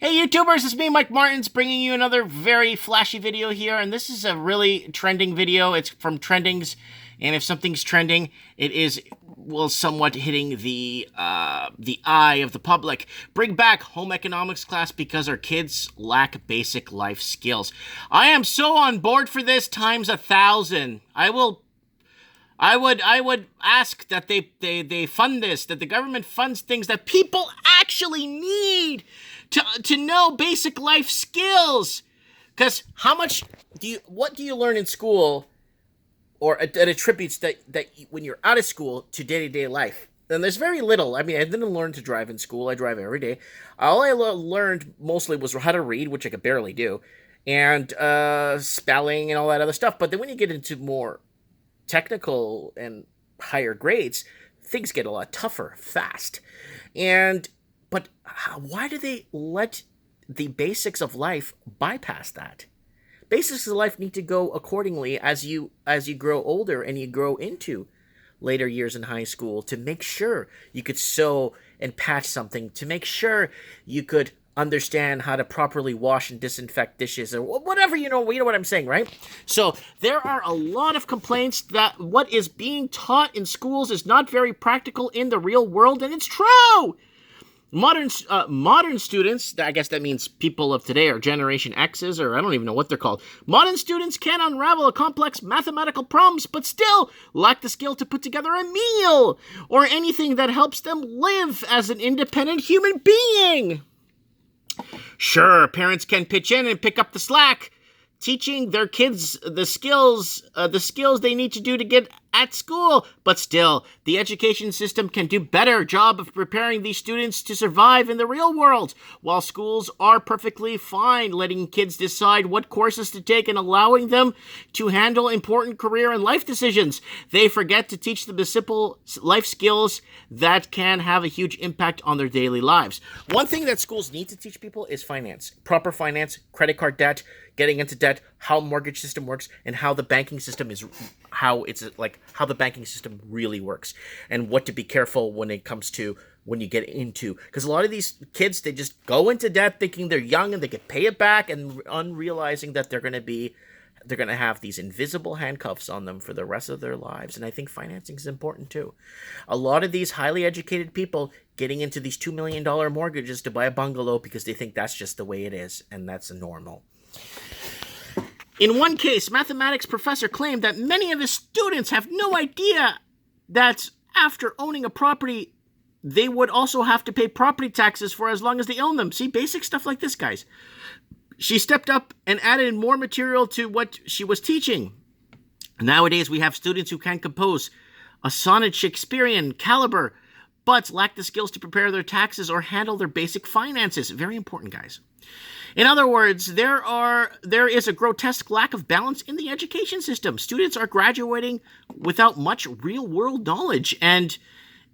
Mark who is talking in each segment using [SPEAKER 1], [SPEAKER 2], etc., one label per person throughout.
[SPEAKER 1] Hey YouTubers, it's me, Mike Martins, bringing you another very flashy video here, and this is a really trending video. It's from Trendings, and if something's trending, it is, well, somewhat hitting the eye of the public. Bring back home economics class because our kids lack basic life skills. I am so on board for this times 1,000. I would ask that they fund this, that the government funds things that people actually need to know basic life skills. Because what do you learn in school, or that attributes that when you're out of school to day-to-day life? And there's very little. I mean, I didn't learn to drive in school. I drive every day. All I learned mostly was how to read, which I could barely do, and spelling and all that other stuff. But then when you get into more technical and higher grades, things get a lot tougher fast. But why do they let the basics of life bypass that? Basics of life need to go accordingly as you grow older and you grow into later years in high school, to make sure you could sew and patch something, to make sure you could understand how to properly wash and disinfect dishes, or whatever, you know what I'm saying, right? So there are a lot of complaints that what is being taught in schools is not very practical in the real world, and it's true. Modern students, I guess that means people of today, or Generation X's, or I don't even know what they're called. Modern students can unravel a complex mathematical problems, but still lack the skill to put together a meal, or anything that helps them live as an independent human being. Sure, parents can pitch in and pick up the slack, teaching their kids the skills they need to do to get at school, but still, the education system can do better job of preparing these students to survive in the real world. While schools are perfectly fine letting kids decide what courses to take and allowing them to handle important career and life decisions, they forget to teach them the simple life skills that can have a huge impact on their daily lives. One thing that schools need to teach people is finance. Proper finance, credit card debt, getting into debt, how mortgage system works, and how the banking system is, how the banking system really works, and what to be careful when it comes to when you get into, because a lot of these kids, they just go into debt thinking they're young and they can pay it back, and unrealizing that they're going to have these invisible handcuffs on them for the rest of their lives. And I think financing is important too. A lot of these highly educated people getting into these $2 million mortgages to buy a bungalow because they think that's just the way it is, and that's normal. In one case, mathematics professor claimed that many of his students have no idea that after owning a property, they would also have to pay property taxes for as long as they own them. See, basic stuff like this, guys. She stepped up and added more material to what she was teaching. Nowadays, we have students who can compose a sonnet Shakespearean caliber, but lack the skills to prepare their taxes or handle their basic finances. Very important, guys. In other words, there is a grotesque lack of balance in the education system. Students are graduating without much real-world knowledge, and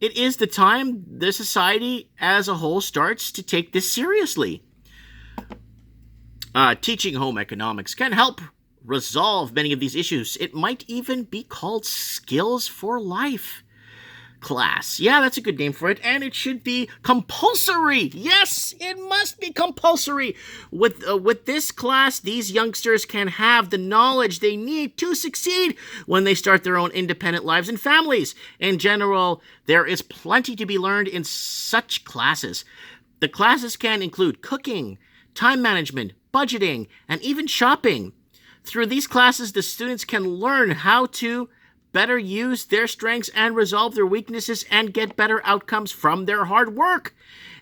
[SPEAKER 1] it is the time the society as a whole starts to take this seriously. Teaching home economics can help resolve many of these issues. It might even be called Skills for Life class. Yeah, that's a good name for it, and it should be compulsory. Yes, it must be compulsory. With this class, these youngsters can have the knowledge they need to succeed when they start their own independent lives and families. In general, there is plenty to be learned in such classes. The classes can include cooking, time management, budgeting, and even shopping. Through these classes, the students can learn how to better use their strengths and resolve their weaknesses and get better outcomes from their hard work.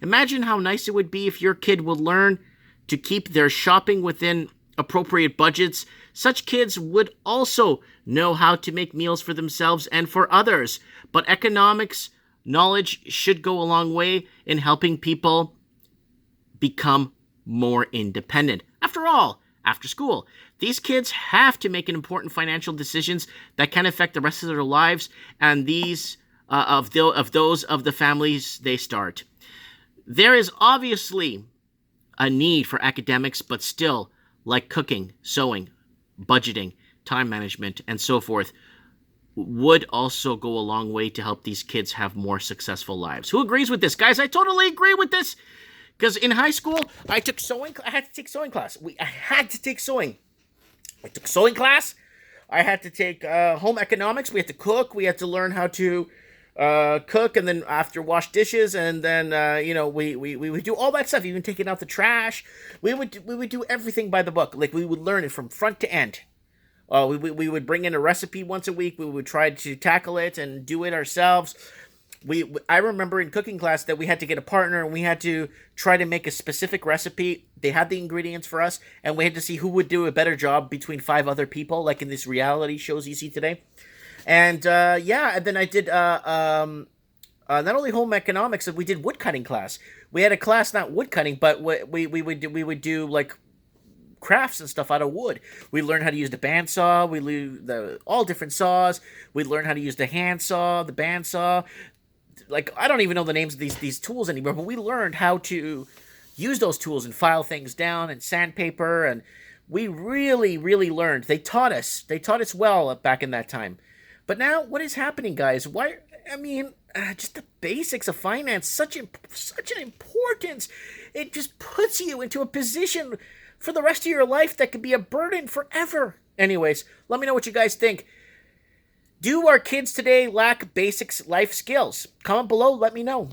[SPEAKER 1] Imagine how nice it would be if your kid would learn to keep their shopping within appropriate budgets. Such kids would also know how to make meals for themselves and for others. But economics knowledge should go a long way in helping people become more independent. After all, after school, these kids have to make important financial decisions that can affect the rest of their lives and these of those of the families they start. There is obviously a need for academics, but still, like cooking, sewing, budgeting, time management, and so forth, would also go a long way to help these kids have more successful lives. Who agrees with this? Guys, I totally agree with this. Because in high school, I took sewing. I had to take sewing class. I had to take sewing. I took sewing class. I had to take home economics. We had to cook. We had to learn how to cook, and then after wash dishes, and then we would do all that stuff. Even taking out the trash. We would do everything by the book. Like we would learn it from front to end. We would bring in a recipe once a week. We would try to tackle it and do it ourselves. I remember in cooking class that we had to get a partner and we had to try to make a specific recipe. They had the ingredients for us, and we had to see who would do a better job between 5 other people, like in these reality shows you see today. And and then I did not only home economics, we did woodcutting class. We had a class not woodcutting, but we would do like crafts and stuff out of wood. We learned how to use the bandsaw. We learned all different saws. We learned how to use the hand saw, the bandsaw. Like I don't even know the names of these tools anymore, but we learned how to use those tools and file things down and sandpaper, and we really learned. They taught us. They taught us well back in that time. But now, what is happening, guys? Why? I mean, just the basics of finance, such an importance. It just puts you into a position for the rest of your life that could be a burden forever. Anyways, let me know what you guys think. Do our kids today lack basic life skills? Comment below, let me know.